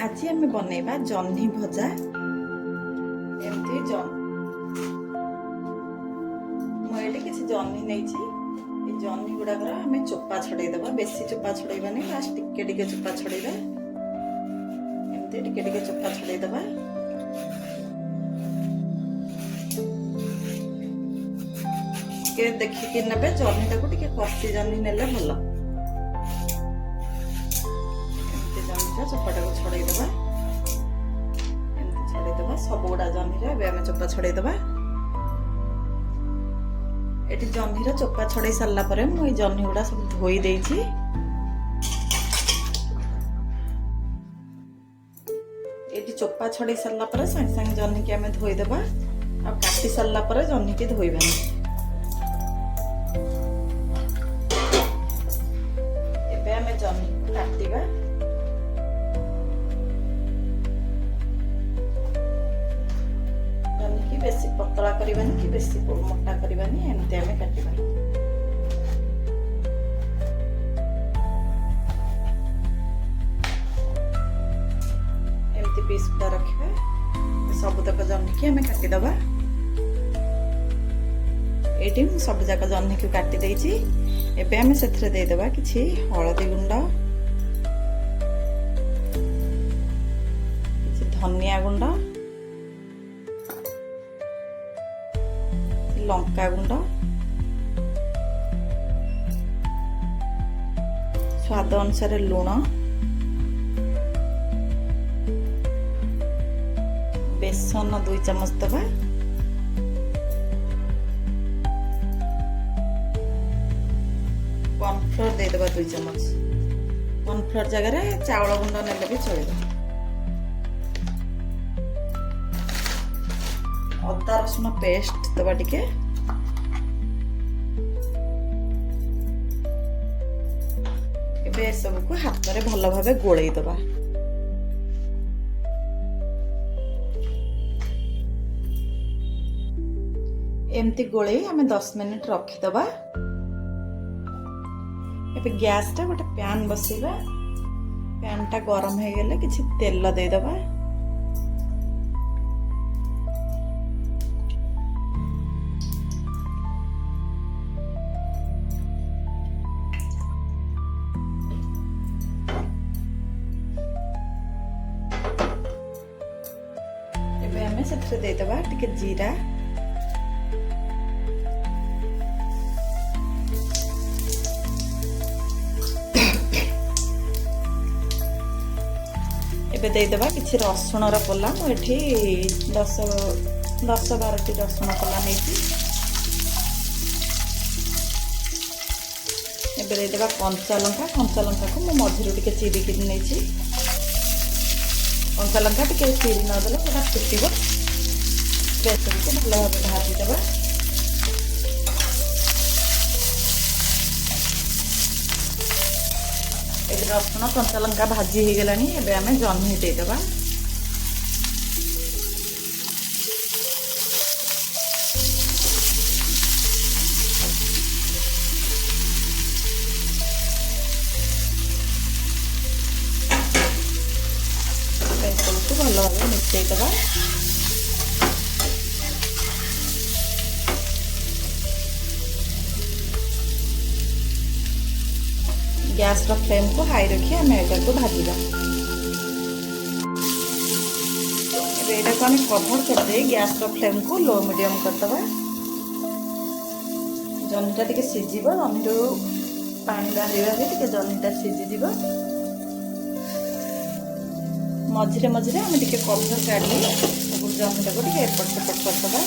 आज आम बनैबा जह्नी भजा एमती मुझे किसी जह्नी नहीं जह्नी गुड़ाक आम चोपा छड़ेदबा बेसी चोपा छड़ेबानी लास्ट टिके चोपा छड़ेबा एमती टिके चोपा छड़ेदबा देखिए ने जह्नी टाक कषि जह्नी ने भल चोपाटा को छड़ेदबा एमती छड़ेदबा सब गुड़ा जह्नी आम चोपा छड़ेदबा ये जह्नी चोपा छड़े सारा पर मुझे जह्नी गुड़ा सब धोई देछि ये चोपा छड़े सारा पर संगे संगे जह्नी की आम धोईदेबा आ काटी सारा पर जह्नी की धोईबानी एबे आम जह्नी को काटिबा बेसी पतला करबानी कि बेसी मोटा करबानी एमती आम काटिबा एमती पीस गुड़ा रखिबा सबुतक जह्नी की आम काटिदबा एटी सब जाक जह्नी को काटी देछि एबे आम सेथरे दे देबा किछि हळदी गुंड किछि धनिया गुंड लंका गुंड स्वाद अनुसार लुण बेसन 2 चम्मच दबा कॉर्नफ्लोर दे देबा 2 चम्मच कॉर्नफ्लोर जगह चावल गुंड नेले भी चलेगा अदा रसुण पेस्ट दबा टिके एबे सब को हाथ में भल भाव गोलई दबा एमती गोलई आम 10 मिनिट रखीदबा एबे गैस टा गोटे पैन बसेबा पैन टा गरम हो गले किछि तेल दे दबा से दे दबा टिके जीरा एबे दे दबा किछि रसुण रा पल्ला मु एठी 10-12 टी रसुण पल्ला नेछि एबे दे दबा कंचा लंका को मु मझिरु टिके चिरी कि नेछि कंचा लंका टिके चिरी न देले सेटा फुटिबो बेसन को भल भाव भाजी देबा एबे रसुण कंचा लंका भाजी हो गलानी एबे आमे जह्नी दे देबा बेसन को भल भाव मिक्स देबा गैस रा फ्लेम को हाई रखी आम को भाजवा एटा को कभर कर दे गैस रा फ्लेम को लो मीडियम करदबा जह्नीटा टिके सिझिबो जह्नी पानी बाहर टिके जह्नीटा सिझिजिबो मझिरे मझिरे आम टिके कभर काढी जह्नीटा को टिके एपट सेपट करदबा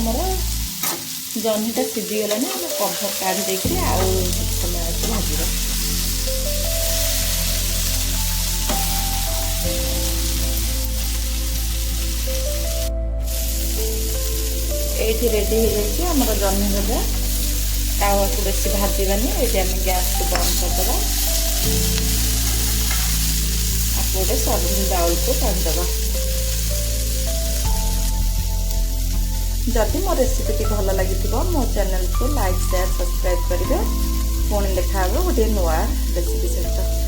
मोर जह्नीटा सिझीगलानी कभर काढ़ी देखिए आउ समय भाजी ये रेडी हो जाए जह्नी भजा तावा को बेसी भाजबानी ये आम गैस को बंद करदे गोटे सर्विंग बाउल को काढ़ीदे। जदि मो रेसिपी भल लगी मो चैनल को लाइक शेयर सब्सक्राइब करेंगे। पुणी देखा गोटे नुआ रेसिपी सहित।